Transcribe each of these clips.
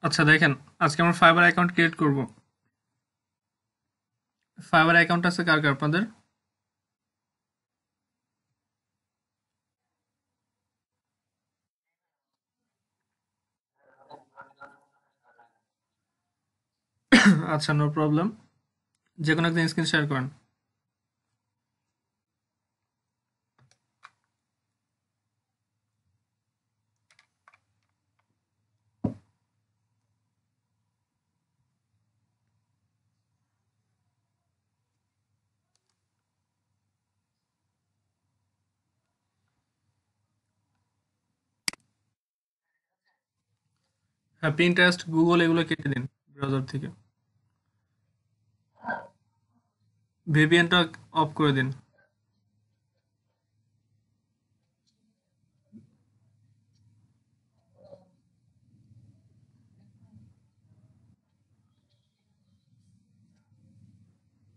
আচ্ছা দেখেন, আজকে আমরা ফাইবার অ্যাকাউন্ট ক্রিয়েট করব। ফাইবার অ্যাকাউন্ট আছে কার কার আপনাদের? আচ্ছা, নো প্রবলেম। যে কোনো একদিন স্ক্রিন শেয়ার করেন। হ্যাঁ, পিন্টারেস্ট, গুগল এগুলো কেটে দিন ব্রাউজার থেকে। ভিপিএনটা অফ করে দিন।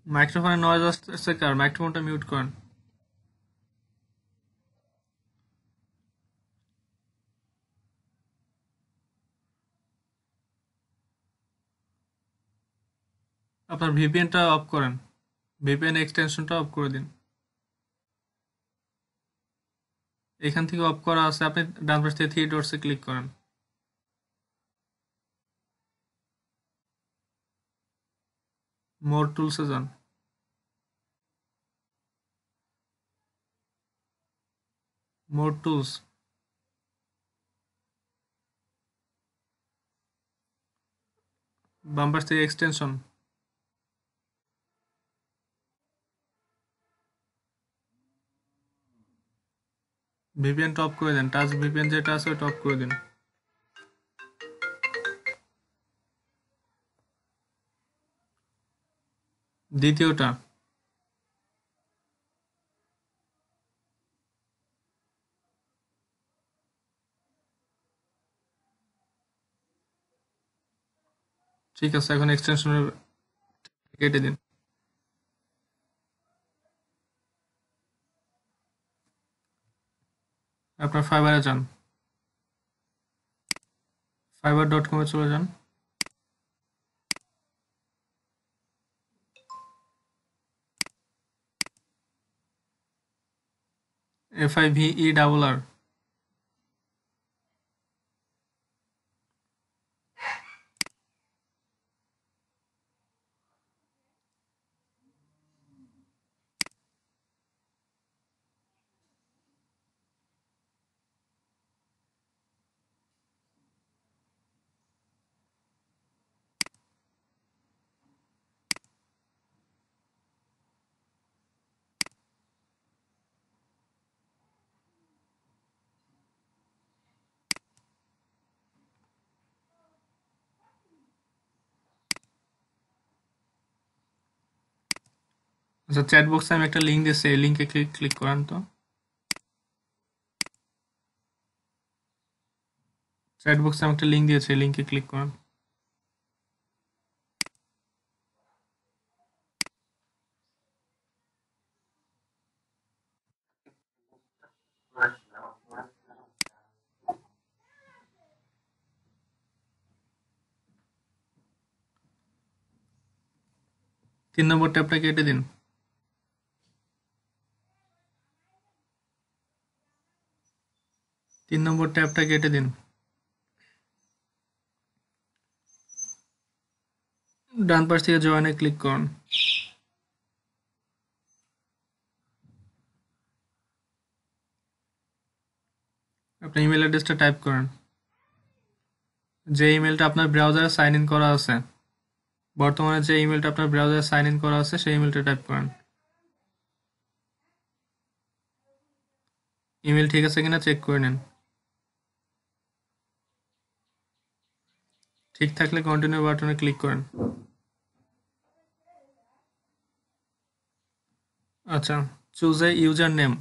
মাইক্রোফোনে নয়েজ আসতেছে কার? মাইক্রোফোনটা মিউট করেন। আপনার ভিপিএনটা অফ করেন। ভিপিএন এক্সটেনশনটা অফ করে দিন। এখান থেকে অফ করা আছে, আপনি ডান পাশ থেকে থ্রি ডটসে ক্লিক করেন। মোর টুলসে যান। মোর টুলস, বাম পাশ থেকে এক্সটেনশন। ভিপিএনটা অফ করে দেন। টাচ ভিপিএন যেটা আছে ওটা অফ করে দিন। দ্বিতীয়টা। ঠিক আছে, এখন এক্সটেনশনের কেটে দিন। আপনার ফাইবারে যান। fiverr.com-এ চলে যান। FIVERR। আচ্ছা, চ্যাট বক্সে আমি একটা লিঙ্ক দিয়েছি, এই লিঙ্কে ক্লিক করেন তো। চ্যাট বক্সে আমি একটা লিঙ্ক দিয়েছি, এই লিঙ্কে ক্লিক করেন। তিন নম্বর ট্যাবটা কেটে দিন। তিন নম্বর ট্যাবটা কেটে দিন। ডান পাশ থেকে জয়েনে ক্লিক করুন। আপনার ইমেল অ্যাড্রেসটা টাইপ করেন। যে ইমেলটা আপনার ব্রাউজারে সাইন ইন করা আছে, বর্তমানে যে ইমেলটা আপনার ব্রাউজারে সাইন ইন করা আছে সেই ইমেলটা টাইপ করেন। ইমেল ঠিক আছে কিনা চেক করে নিন। ঠিক থাকলে কন্টিনিউ বাটনে ক্লিক করেন। আচ্ছা, চুজ এ ইউজার নেম।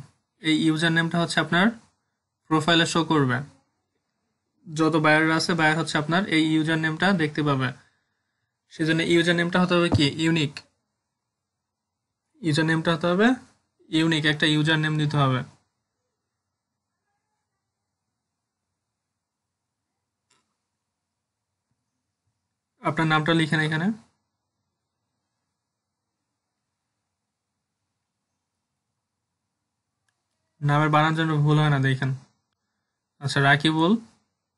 এই ইউজার নেমটা হচ্ছে আপনার প্রোফাইলে শো করবে। যত বায়ার আছে, বায়ার হচ্ছে আপনার এই ইউজার নেমটা দেখতে পাবে। সেজন্য ইউজার নেমটা হতে হবে কি ইউনিক। ইউজার নেমটা হতে হবে ইউনিক, একটা ইউজার নেম দিতে হবে। আপনার নামটা লিখেন এখানে। নামের বানান যেন ভুল হয় না দেখেন। আচ্ছা, রাকিবুল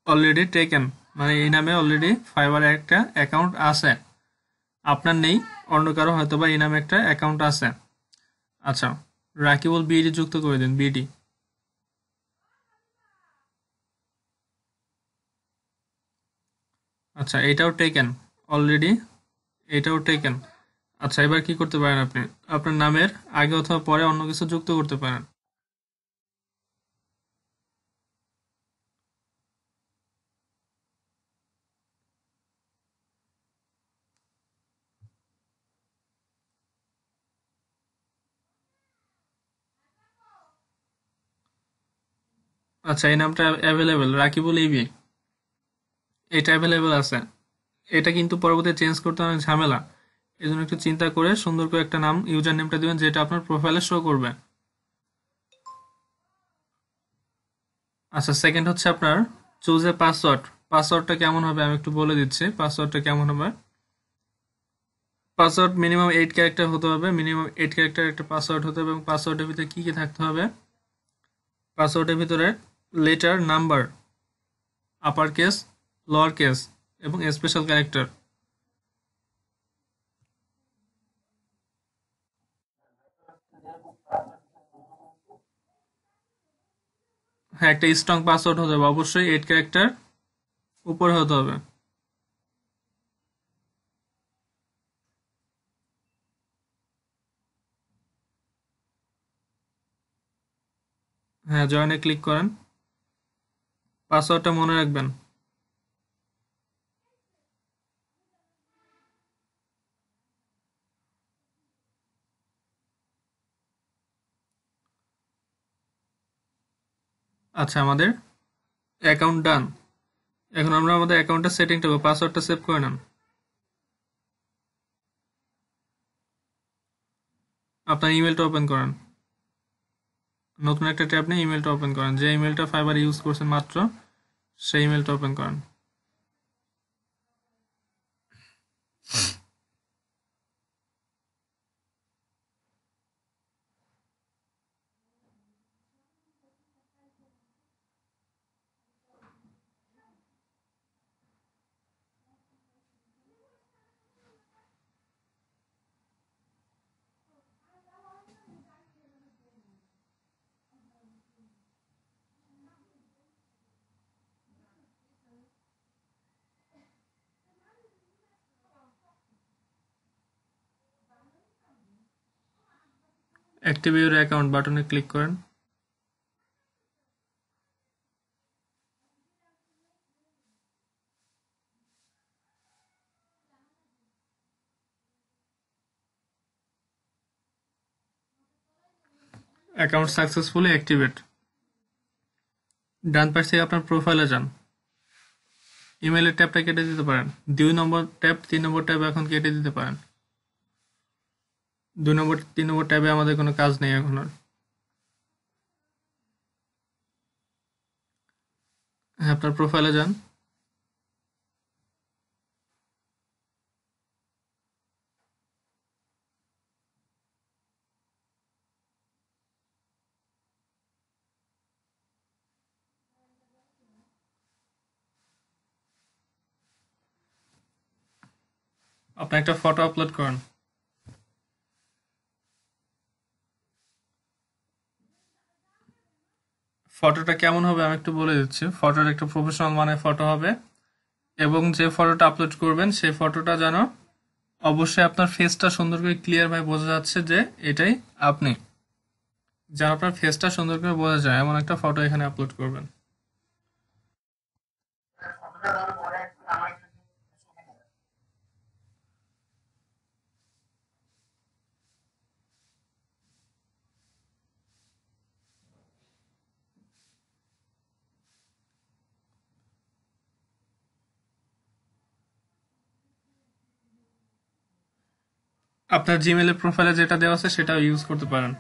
অলরেডি টেকেন, মানে এই নামে অলরেডি ফাইবারে একটা অ্যাকাউন্ট আছে, আপনার নেই, অন্য কারো হয়তো বা এই নামে একটা অ্যাকাউন্ট আছে। আচ্ছা, রাকিবুল বিডি যুক্ত করে দিন, বিডি। আচ্ছা, এটাও টেকেন অলরেডি, এটাও টেকেন। আচ্ছা, এবার কি করতে পারেন আপনি? আপনার নামের আগে অথবা পরে অন্য কিছু যুক্ত করতে পারেন। আচ্ছা, এই নামটা অ্যাভেলেবেল, রাকিবুল ইবি, এটা অ্যাভেলেবেল আছে। এটা কিন্তু পরবর্তীতে চেঞ্জ করতে অনেক ঝামেলা। এই জন্য একটু চিন্তা করে সুন্দর করে একটা নাম, ইউজার নেমটা দিবেন যেটা আপনার প্রোফাইলে শো করবে। আচ্ছা, সেকেন্ড হচ্ছে আপনার চুজ এ পাসওয়ার্ড। পাসওয়ার্ডটা কেমন হবে আমি একটু বলে দিচ্ছি, পাসওয়ার্ডটা কেমন হবে। পাসওয়ার্ড মিনিমাম 8 ক্যারেক্টার হতে হবে, মিনিমাম 8 ক্যারেক্টার একটা পাসওয়ার্ড হতে হবে, এবং পাসওয়ার্ডের ভিতরে কি কি থাকতে হবে? পাসওয়ার্ডের ভিতরে letter, number, upper case, lower case এবং স্পেশাল ক্যারেক্টার। হ্যাঁ, একটা স্ট্রং পাসওয়ার্ড হতে হবে, অবশ্যই 8 ক্যারেক্টার উপরে হতে হবে। হ্যাঁ, জয়েনে ক্লিক করেন, পাসওয়ার্ডটা মনে রাখবেন। আচ্ছা, আমাদের অ্যাকাউন্ট ডান। এখন আমরা আমাদের অ্যাকাউন্টের সেটিংটা, পাসওয়ার্ডটা সেভ করে নেন। আপনার ইমেলটা ওপেন করেন, নতুন একটা ট্যাব নিয়ে ইমেলটা ওপেন করেন, যে ইমেলটা ফাইবার ইউজ করছেন মাত্র সেই ইমেলটা ওপেন করেন। অ্যাক্টিভ ইউর অ্যাকাউন্ট বাটনে ক্লিক করেন। Account successfully activate. ডান পাশ থেকে আপনার প্রোফাইলে যান, ইমেলের ট্যাবটা কেটে দিতে পারেন। 2 নম্বর ট্যাব, 3 নম্বর ট্যাব এখন কেটে দিতে পারেন। 2 নম্বর 3 নম্বর ট্যাবে আমাদের কোনো কাজ নেই এখন আর। হ্যাঁ, আপনার প্রোফাইলে যান, আপনি একটা ফটো আপলোড করেন। ফটোটা কেমন হবে আমি একটু বলে দিচ্ছি। ফটোটা একটা প্রফেশনাল মানের ফটো হবে, এবং যে ফটোটা আপলোড করবেন সেই ফটোটা যেন অবশ্যই আপনার ফেসটা সুন্দর করে ক্লিয়ার ভাবে বোঝা যাচ্ছে যে এটাই আপনি, যেন আপনার ফেসটা সুন্দর করে বোঝা যায় এমন একটা ফটো এখানে আপলোড করবেন। আপনার জিমেলের প্রোফাইলে যেটা দেওয়া আছে সেটাও ইউজ করতে পারেন।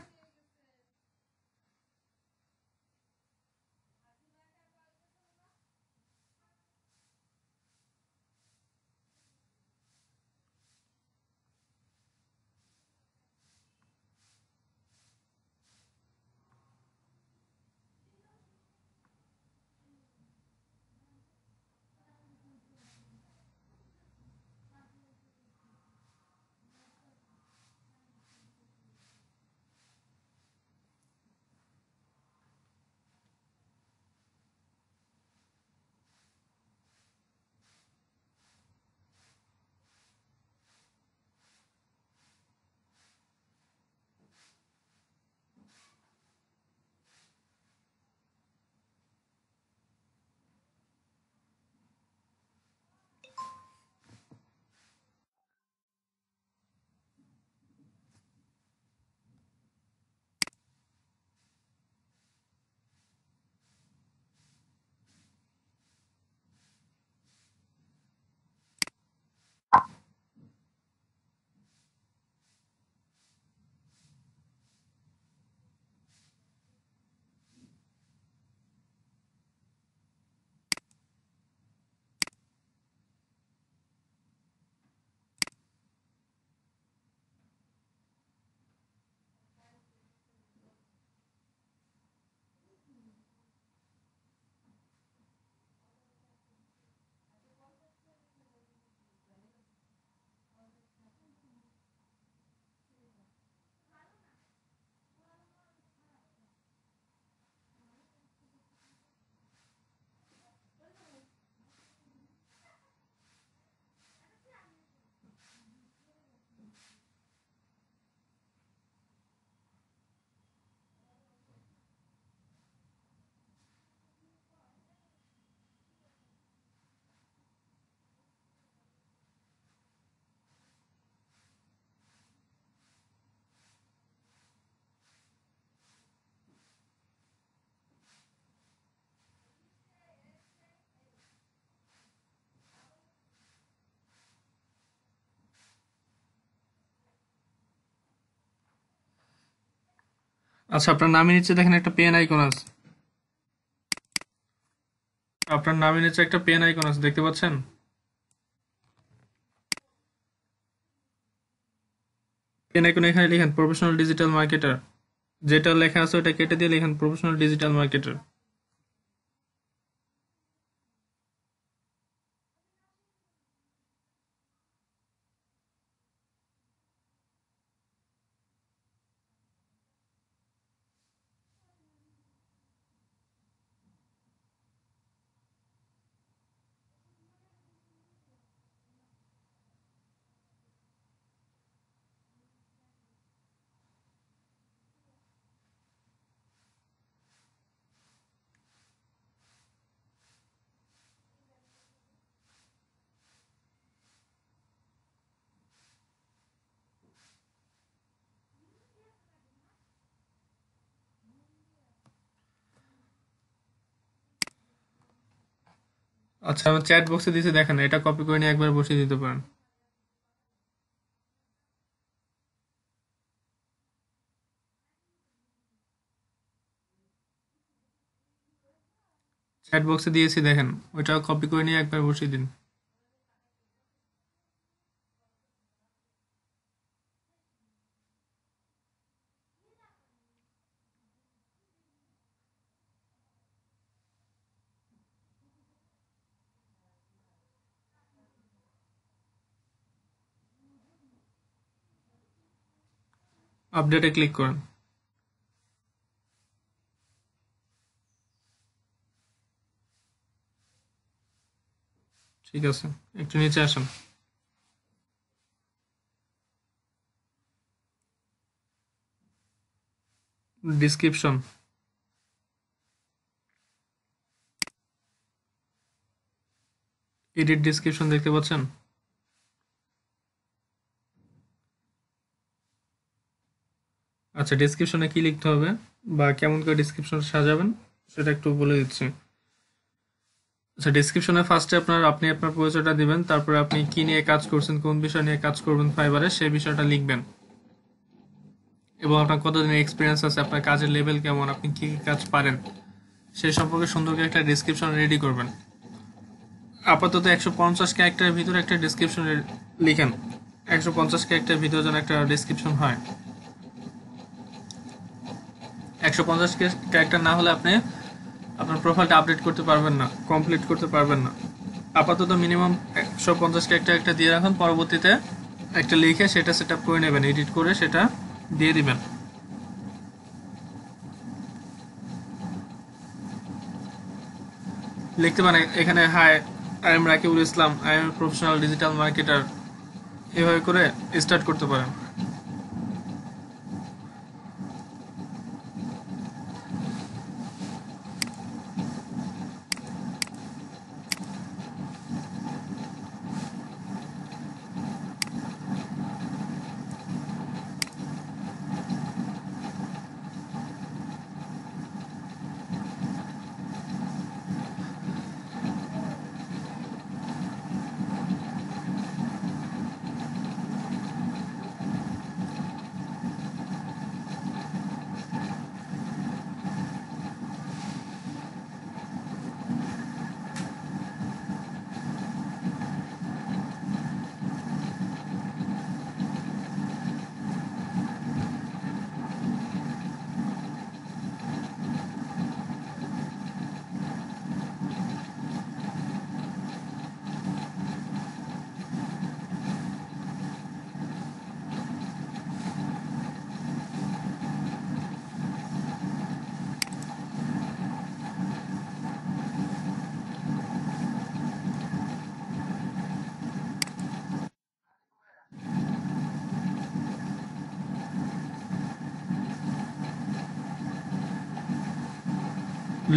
আচ্ছা, আপনার নামের নিচে দেখেন একটা পেন আইকন আছে। আপনার নামের নিচে একটা পেন আইকন আছে, দেখতে পাচ্ছেন? পেন আইকন এখানে লিখেন প্রফেশনাল ডিজিটাল মার্কেটার। যেটা লেখা আছে ওটা কেটে দিয়ে লিখেন প্রফেশনাল ডিজিটাল মার্কেটার। আচ্ছা, আমার চ্যাট বক্সে দিয়েছি, দেখেন, এটা কপি করে নিয়ে একবার বসিয়ে দিতে পারেন। চ্যাট বক্সে দিয়েছি, দেখেন, ওইটা কপি করে নিয়ে একবার বসিয়ে দিন। আপডেটে ক্লিক করেন। ঠিক আছে, একটু নিচে আসেন। ডিসক্রিপশন, এডিট ডিসক্রিপশন দেখতে পাচ্ছেন? আচ্ছা, ডিসক্রিপশনে কি লিখতে হবে বা কেমন করে ডিসক্রিপশন সাজাবেন সেটা একটু বলে দিচ্ছি। আচ্ছা, ডিসক্রিপশনে ফার্স্টে আপনি আপনার পরিচয়টা দিবেন, তারপরে আপনি কি নিয়ে কাজ করছেন, কোন বিষয় নিয়ে কাজ করবেন ফাইবারে, সেই বিষয়টা লিখবেন, এবং আপনার কতদিনের এক্সপিরিয়েন্স আছে, আপনার কাজের লেভেল কেমন, আপনি কি কি কাজ পারেন, সেই সম্পর্কে সুন্দর করে একটা ডিসক্রিপশন রেডি করবেন। আপাতত 150 ক্যারেক্টারের ভিতরে একটা ডিসক্রিপশন লিখেন। 150 ক্যারেক্টারের ভিতরে যেন একটা ডিসক্রিপশন হয়। 150 ক্যারেক্টার না হলে আপনি আপনার প্রোফাইলটা আপডেট করতে পারবেন না, কমপ্লিট করতে পারবেন না। আপাতত মিনিমাম 150 ক্যারেক্টার একটা দিয়ে রাখুন, পরবর্তীতে একটা লিখে সেটা সেট আপ করে নেবেন, এডিট করে সেটা দিয়ে দিবেন। লিখতে পারেন এখানে, hi, I am Rakibul Islam, I am professional digital marketer, এভাবে করে স্টার্ট করতে পারেন।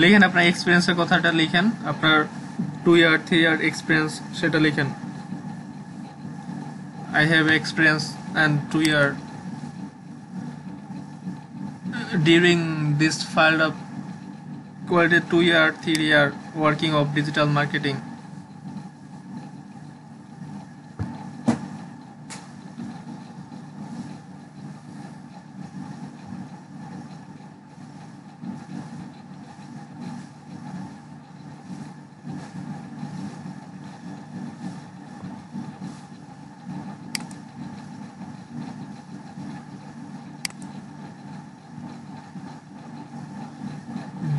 লিখেন আপনার এক্সপিরিয়েন্সের কথাটা লিখেন, আপনার 2 ইয়ার 3 ইয়ার এক্সপিরিয়েন্স সেটা লিখেন। I have experience and 2 year during this field of quality 2 year 3 year working of digital marketing.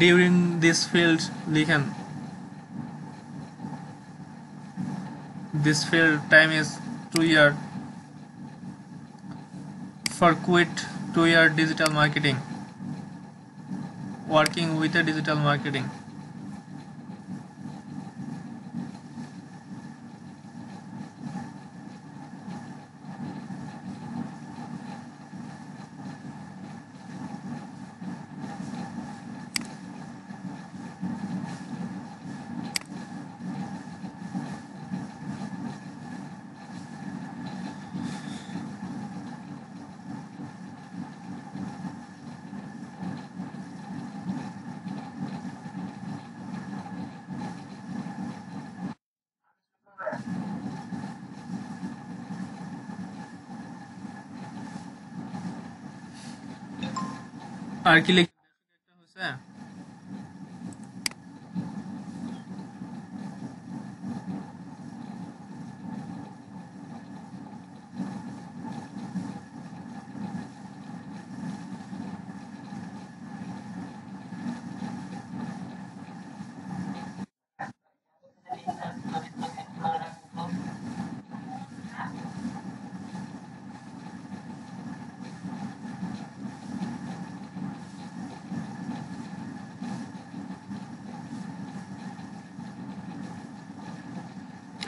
During this field লিখেন, this field time is 2 year for quit 2 year digital marketing, working with a digital marketing. আর কি লিখতে হয়েছে?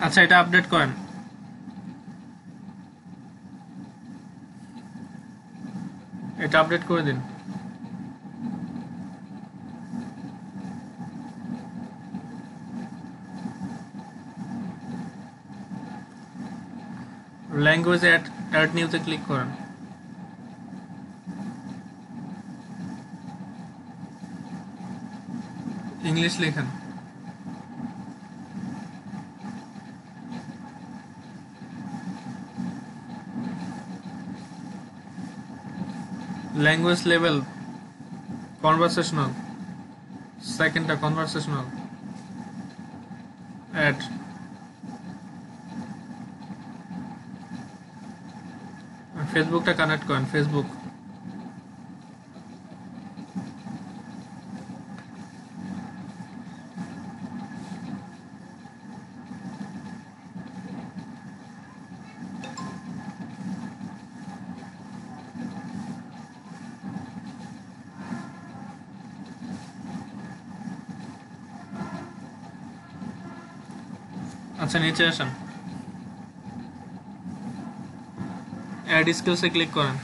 আচ্ছা, এটা update করেন। এটা update করে দিন। ল্যাঙ্গুয়েজ অ্যাড নিউতে ক্লিক করেন। ইংলিশ লেখেন। ল্যাঙ্গুয়েজ লেভেল কনভারসেশনাল, সেকেন্ডটা কনভারসেশনাল, অ্যাড। ফেসবুকটা কানেক্ট করেন, ফেসবুক। আচ্ছা, নিচে আসেন, অ্যাড স্কিলসে ক্লিক করেন।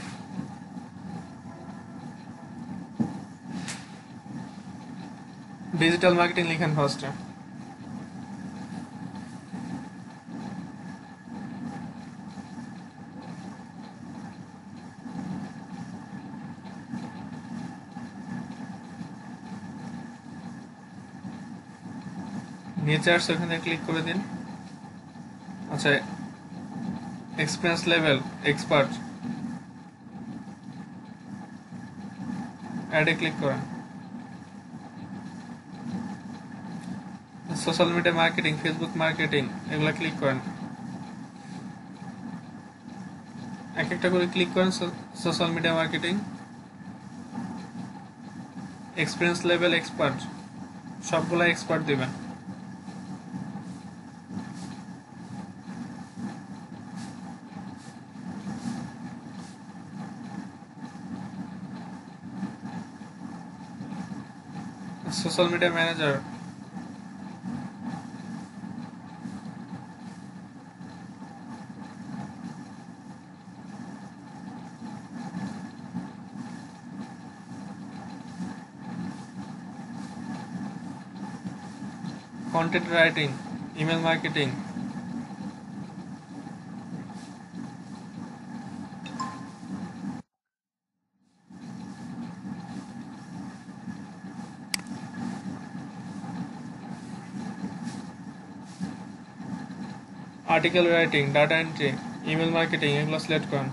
ডিজিটাল মার্কেটিং লিখেন ফার্স্টে। নিচে আসছে, ওখানে ক্লিক করে দিন। আচ্ছা, এক্সপিরিয়েন্স লেভেল এক্সপার্ট, অ্যাডে ক্লিক করেন। Social media marketing, Facebook marketing, এগুলো ক্লিক করেন। এক একটা করে ক্লিক করেন। Social media marketing, experience level expert, সবগুলা এক্সপার্ট দিবেন। Social media manager, content writing, email marketing, article writing, data entry, email marketing, এগুলো সিলেক্ট করেন।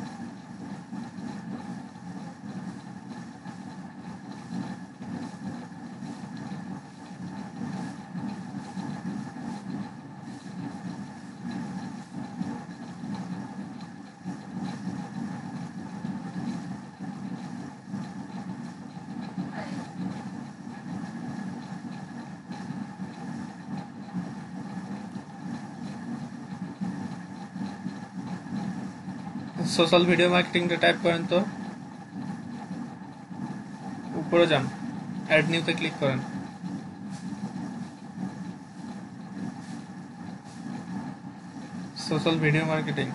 সোশ্যাল ভিডিও মার্কেটিংটা টাইপ করেন তো, উপরে যান, অ্যাড নিউতে ক্লিক করেন। Social video marketing,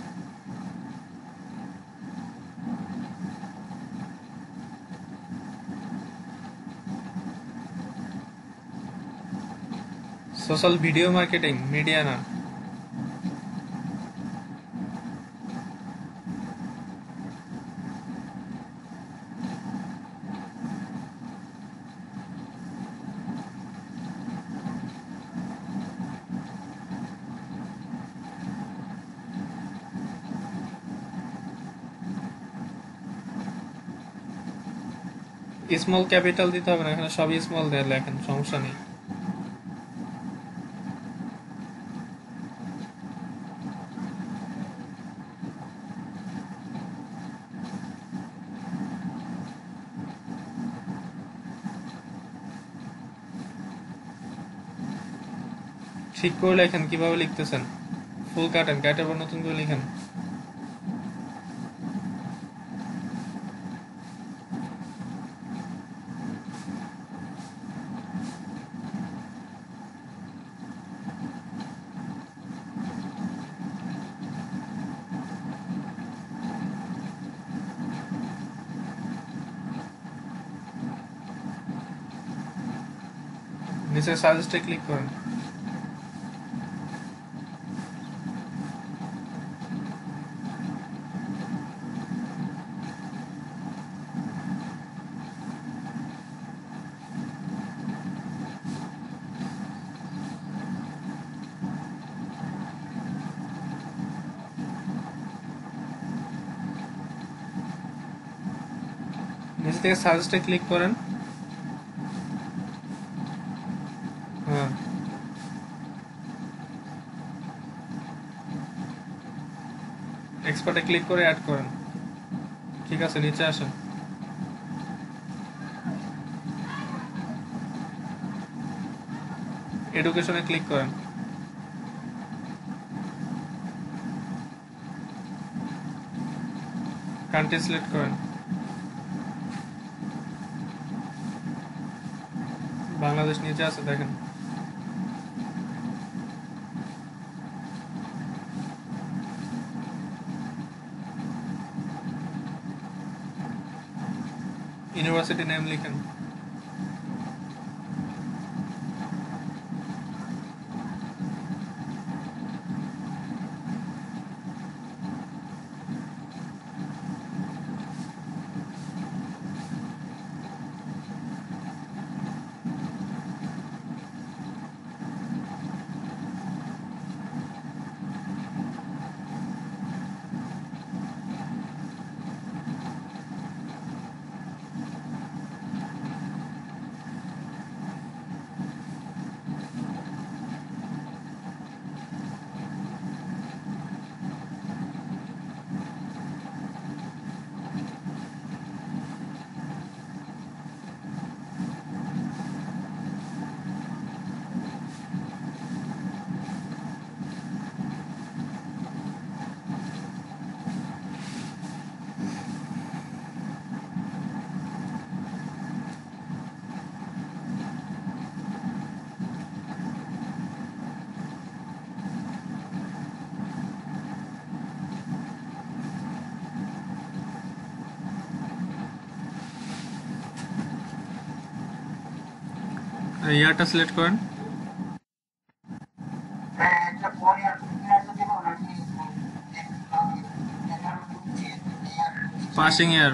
social video marketing, media না। স্মল ক্যাপিটাল দিতে হবে না, এখানে সবই স্মল দিয়ে লেখেন, সমস্যা নেই। ঠিক করে লেখেন, কিভাবে লিখতেছেন, ফুল কাটেন, কাটে আবার নতুন করে লিখেন। নিচে সাজেস্টে ক্লিক করেন। নিচে থেকে সাজেস্টে ক্লিক করেন। হ্যাঁ, এক্সপার্টে ক্লিক করে অ্যাড করেন। ঠিক আছে, নিচে আসেন। এডুকেশনে ক্লিক করেন। কান্ট্রি সিলেক্ট করেন। বাংলাদেশ নিচে আছে, দেখেন। ইউনিভার্সিটি নেম লিখেন। ইয়ারটা সিলেক্ট করেন। পাসিং ইয়ার,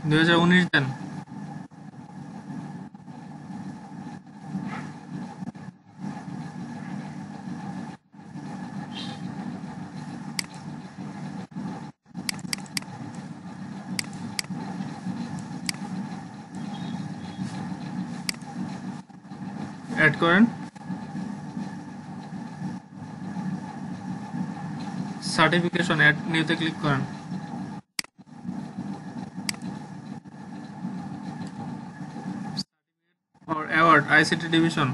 $2019 দেন। অ্যাড করেন। সার্টিফিকেশন, অ্যাড নিউতে ক্লিক করেন। ICT division.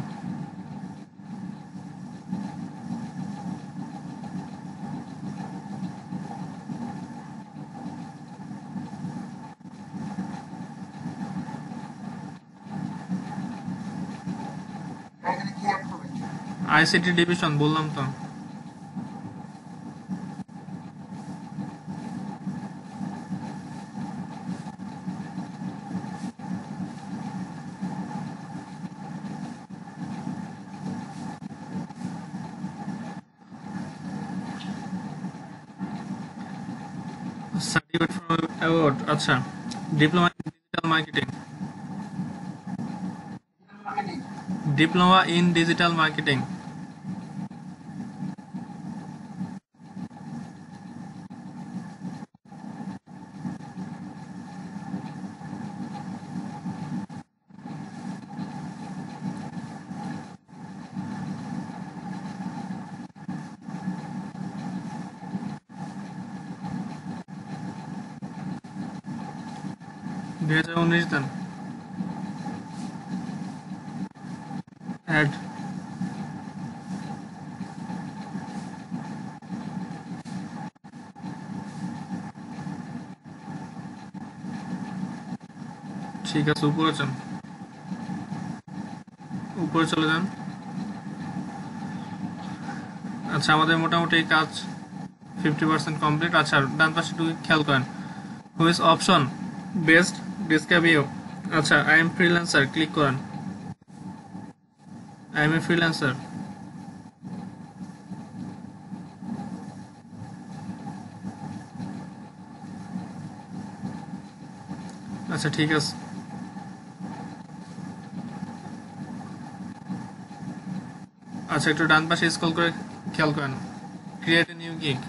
আইসিটি ডিভিশন বললাম তো। সার্টিফিকেট ফর অ্যাওয়ার্ড, আচ্ছা। Diploma in digital marketing. Diploma in digital marketing. দুই 2019 দেন। অ্যাড। ঠিক আছে, উপরে যান, উপরে চলে যান। আচ্ছা, আমাদের মোটামুটি কাজ 50% কমপ্লিট। আচ্ছা, ডান পাশে একটু খেয়াল করেন। Which option best describe you. আচ্ছা, আই এম ফ্রিল্যান্সার ক্লিক করেন। I am a freelancer. আচ্ছা, ঠিক আছে। আচ্ছা, একটু ডান পাশে স্ক্রল করে খেয়াল করেন। Create a new gig.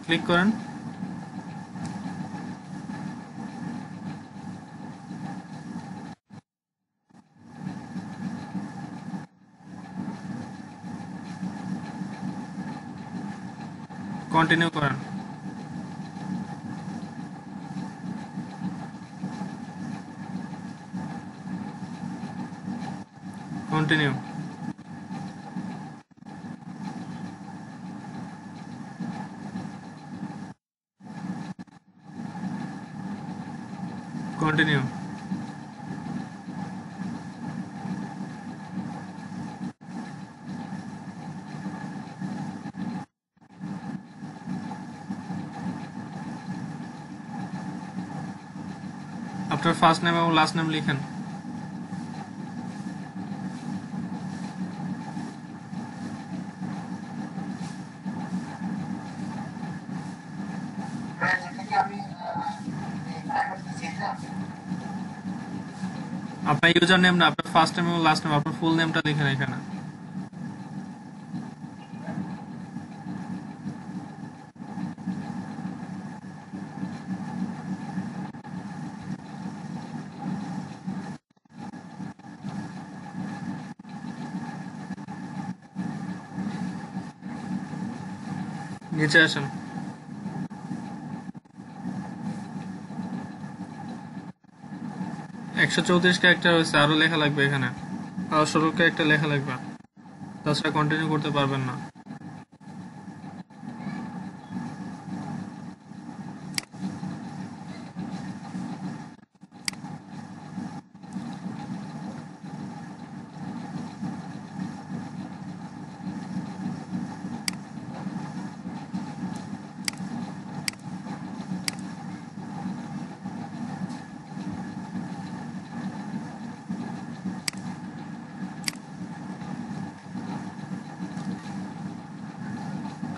Click করেন। কন্টিনিউ করেন। কন্টিনিউ। কন্টিনিউ। আপনার ফার্স্ট নেম এবং লাস্ট নেম লিখেন। আপনার ইউজার নেম না, আপনার ফার্স্ট নেম এবং লাস্ট নেম, আপনার ফুল নেমটা লিখেন এখানে। নিচে আসেন। 134 ক্যারেক্টার হয়েছে, আরো লেখা লাগবে এখানে। আরো 16 ক্যারেক্টার লেখা লাগবে, তাছাড়া কন্টিনিউ করতে পারবেন না।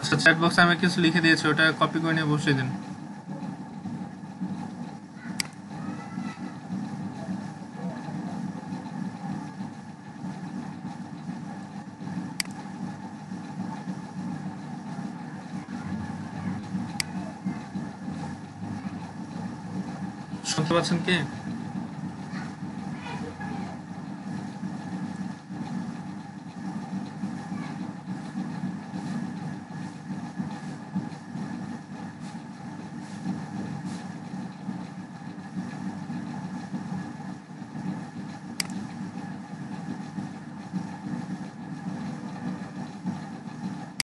আচ্ছা, চ্যাট বক্সে আমি কিছু লিখে দিয়েছি, ওটা কপি করে নিয়ে বসিয়ে দিন। শুনতে পাচ্ছেন কি?